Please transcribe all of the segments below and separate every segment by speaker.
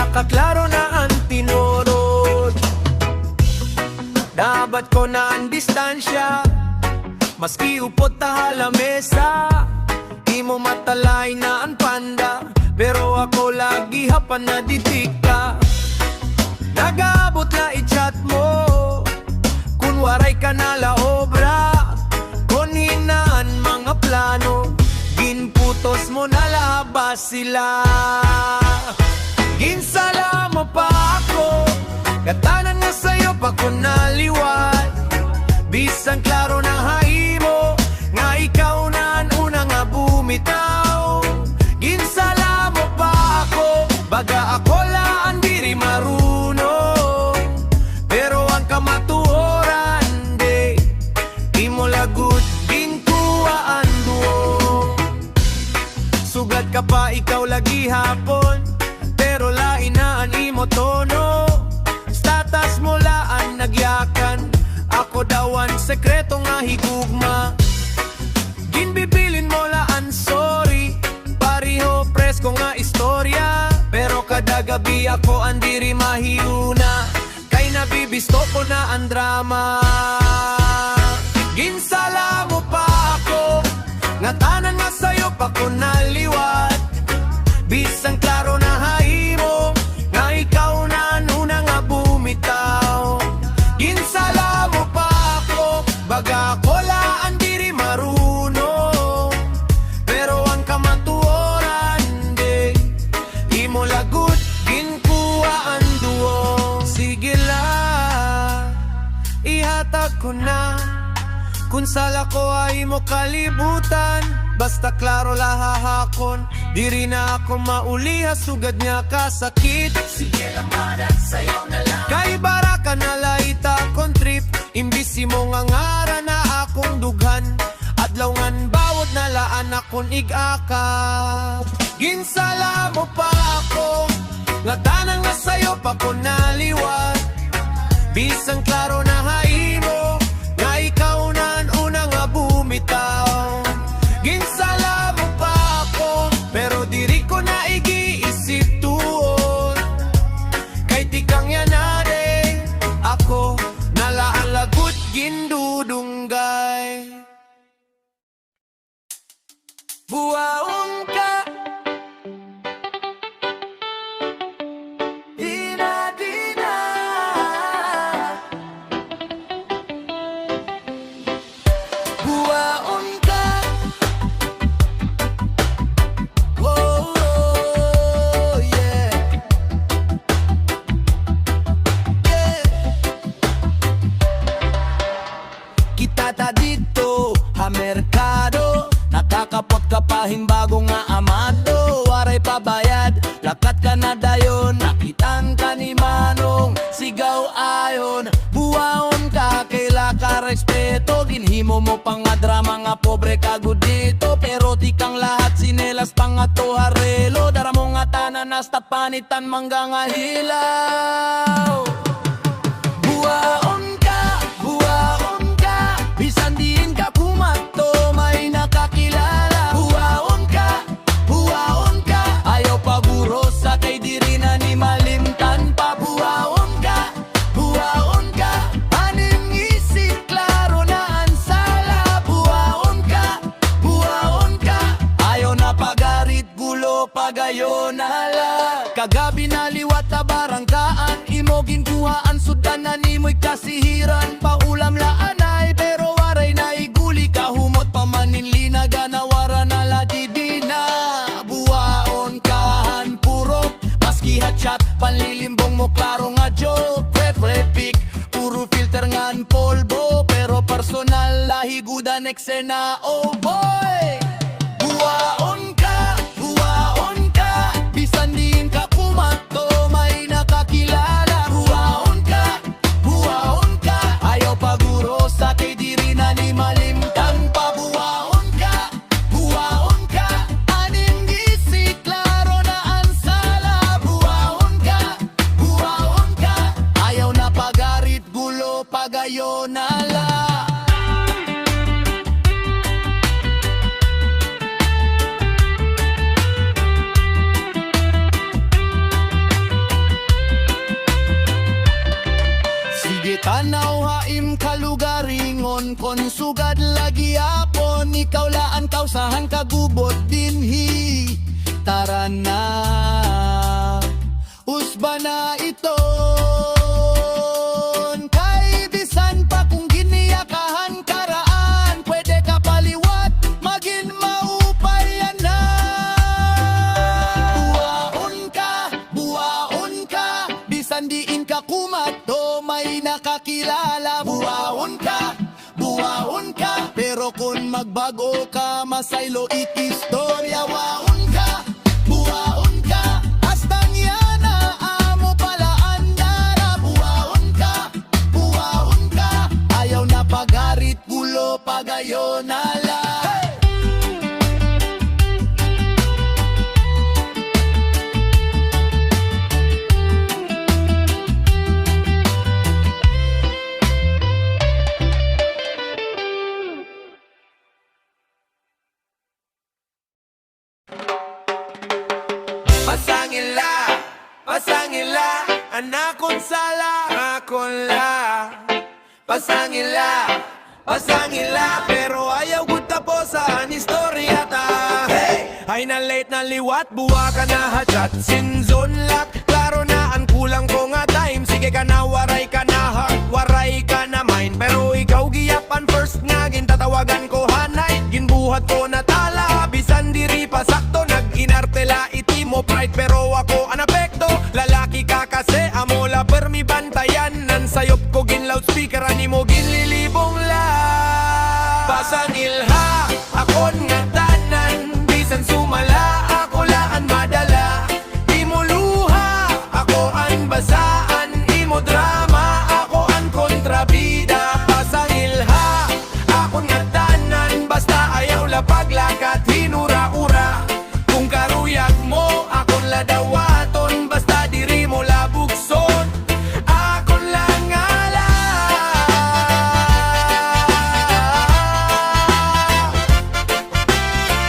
Speaker 1: nakaklaro na ang tinurod. Dapat ko na ang distansya, maski upot ta lamesa. Di mo matalay na ang panda, pero ako lagi hapan na didikta. Nag-aabot na i-chat mo, kun waray ka na la obra. Kun hinaan mga plano, ginputos mo na labas sila. Ginsala mo pa ako, katanan nga sa'yo pa ko naliwat. Bisang klaro na haimo, nga ikaw na ang una nga bumitaw. Ginsala mo pa ako, baga ako laan diri marunong. Pero ang kamatuoran, di mo lagot, ginkuwaan duo. Sugat ka pa ikaw lagi hapon, pero lain na ang imo tono. Status mo laan nagyakan, ako dawan sekreto nga higugma. Ginbibilin mo laan sorry, pariho presko nga istorya. Pero kada gabi ako andiri mahiuna, kay nabibisto ko na ang drama. Ginsala mo pa ako, nga tanan nga sa'yo pa ko naliwat. Bisang klaro na haimo, nga ikaw na una nga bumitaw. Ginsala mo pa ako, baga ko laan diri marunong. Pero ang kamatuoran, di mo lagot, ginkuwaan duo. Sige lang, ihatag ko na, kung sala ko ay mo kalibutan. Basta klaro lahahakon, diri na ako mauliha, sugad niya kasakit.
Speaker 2: Sige naman at sa'yo na lang,
Speaker 1: Kay baraka na laita kon trip, imbisi mo nga ngara na akong dughan. Adlaw ngan bawod na laan akong igakap. Ginsala mo pa ako, nga tanang nga sa'yo pa ko naliwat. Bisang klaro na haimo, nga ikaw na ang una nga bumitaw. Ginsala mo pa ako, pero diri ko na igiisip tuon. Kay tikang yan na ako nalaan lagot gindudunggay. Buwaon ka, dina. Buwaon ka, oh yeah. Kita ta dito ha merkado, nakakapot ka pahin bago nga amado. Waray pabayad, lakat ka na dayon, nakitan ka ni Manong, sigaw ayon. Buwaon ka, kaila ka respeto, ginhimo mo pang nga drama nga pobre kagud dito. Pero di kang lahat sinelas pang nga toharelo, dara mo nga tanan hasta panitan mangga nga hilaw. Buwaon ka, bisan diin ka kumato, may nakakilala. Buwaon ka, ayaw paguros sa kay diri na ni malimtan pa. Buwaon ka, aning isip klaro na ang sala. Buwaon ka, ayaw na pagarit gulo pagayon nala. Kagabi naliwat ta barangkaan, imogin kuhaan sudan na nimoy kasihiran. Paulam laanay, pero waray na iguli, kahumot pamaninlina ganawara na ladidina. Buwaon kahan puro, maski hatchat panlilimbong mo klaro nga joke. Red pick, puro filter ngan polvo, pero personal lahigudan eksena, oh boy. Buwaon ka, bisan din ka kumato, may nakakilala. Buwaon ka, ayaw paguro sa kay diri na ni malimtan pa. Buwaon ka, aning gisi klaro na ang sala. Buwaon ka, ayaw na pagarit gulo pagayon nala. Tanaw haim kalugaringon kon sugad lagi apon ikaw laan kausahan kagubot dinhi tara na usba na iton kay bisan pa kung giniyakahan karaan pwede ka paliwat magin maupayan na buwaon ka bisan diin ka kumato may nakakilala buwaon ka pero kung magbago ka masaylo ikistorya buwaon ka hastang yana amo pala andara buwaon ka ayaw na pagarit gulo pagayon nala Pasangila, anakon sala, pasangila, pero ayaw ko taposan istorya ta. Hey! Ay na late na liwat, buwa ka na hachat, sinzon lak, klaro na ang kulang ko nga time. Sige ka na, waray ka na heart, waray ka na mind. Pero ikaw giyapan first nga, gintatawagan ko hanay, ginbuhat ko na tala, bisan diri pa sakto, nag-inartela iti mo pride, pero ako anapekto. Lalaki ka kasi amola permi bantayan nan sayop ko gin loudspeaker ani mo ginlilibong la pasangilha akon nga tanan bisan sumala ako laan madala imo luha ako an basaan imo drama ako an kontrabida pasangilha akon nga tanan basta ayaw la paglakat hinura-ura kung karuyag mo akon la dawaton basta diri mo labugson akon lang ala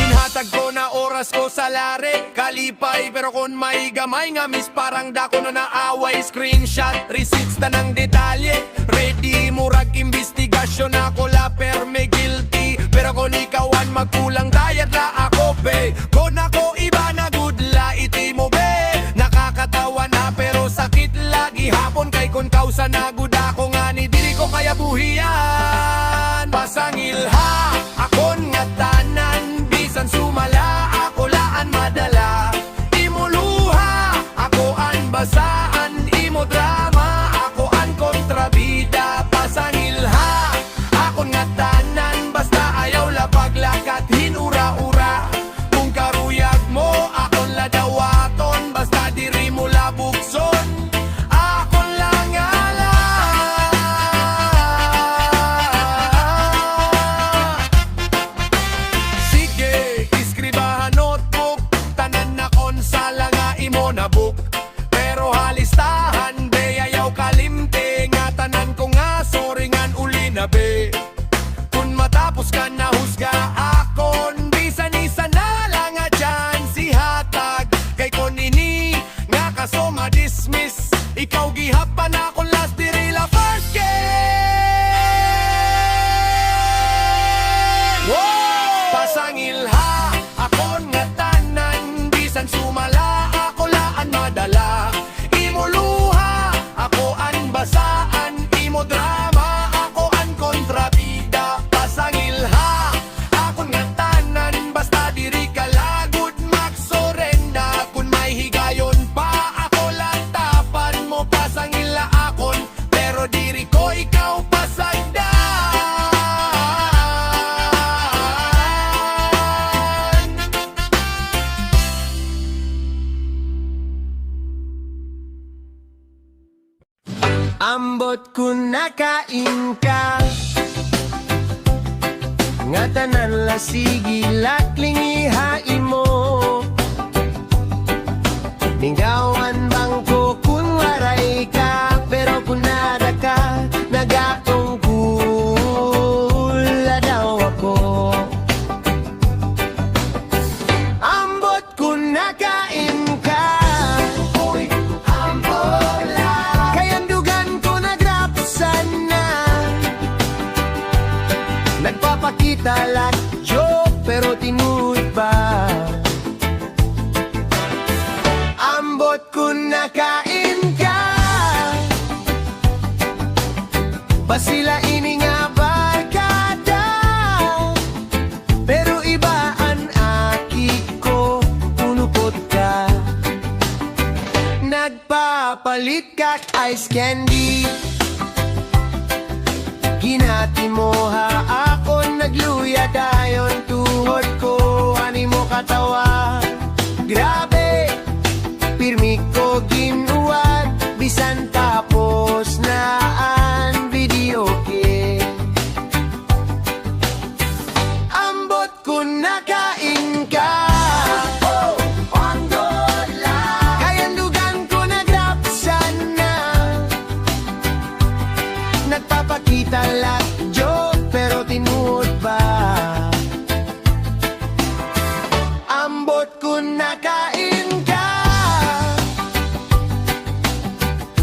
Speaker 1: hinhatag ko na oras ko sa lare kalipay pero kon may gamay nga miss parang dako na naaway screenshot receipts na ng detalye ready murag investigasyon ako la per me guilty pero kon ikawan magkulang dayad la ako be kon ako iba na good la iti mo be nakakatawa na pero sakit lagi hapon kay kon kausa na good ako nga ni diri ko kaya buhiyan pasangilha akon nga tanan bisan sumala ako laan madala imo luha ako an basaan imo drama ako an kontrabida pasangilha akon nga tanan basta ayaw la paglakat hinura-ura kung karuyag mo akon la dawaton basta diri mo labugson akon lang ala sige iskribahan notebook tanan na konsala nga imo na book pero halistahan be ayaw kalimte nga tanan ko nga soringan uli na be kung matapos ka na husga akon bisan isa na lang nga chance ihatag kay kon ini nga kaso ma-dismiss ikaw gihapan akon last diri la first game pasangilha akon nga tanan bisan sumala ako laan madala imo luha ako an basaan imo drama ako an kontrabida pasangilha akon nga tanan basta diri ka lagud magsorenda kun may higayon pa ako lang tapan mo pasangilha akon pero diri ko ikaw pasagdan ambot kun nakain ka nga tanan la sigilak lingihain mo ninggawan bangko kun waray ka pero kun nada ka nagakungkula daw ako ambot kun nakain ka uy ambola kayandugan ko nagrap sa Nagpapakita lang joke pero tinuod ba? Ambot kung nakain ka, ba sila ini nga barkada? Pero iba ang aki ko, unupot ka. Nagpapalit kak ice candy, ginati mo ha ako, nagluya dayon tuhod ko, ani mo katawa. Grabe, pirmi ko ginuwag, bisan tapos na ang video game. Ambot kung nakain ka, kayandugan ko nagrapsan na. Nagpapakita lang joke pero tinuod ba? Ambot kung nakain ka,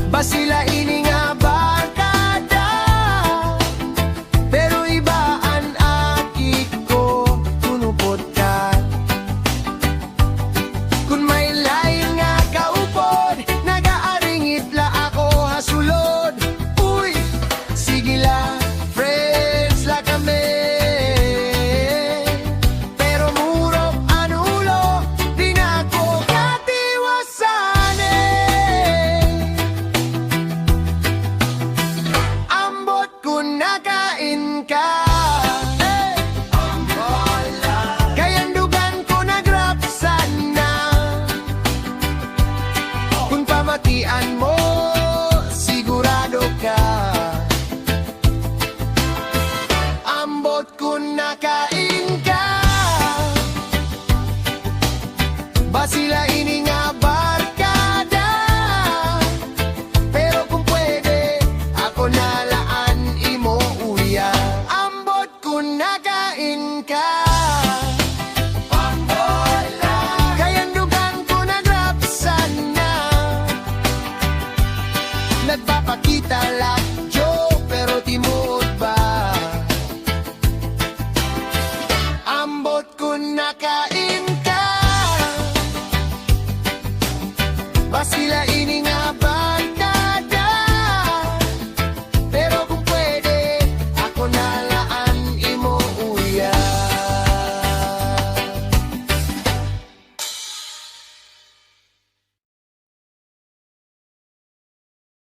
Speaker 1: ba sila ini nga barkada? Pero iba ang aki ko, tunupot ka. Kung may lain nga kaupod, nagaaringit la ako hasulod. Uy, sige la, friends la kami. Pero murok ang ulo, di na ako katiwasan Ambot kung nakain ka.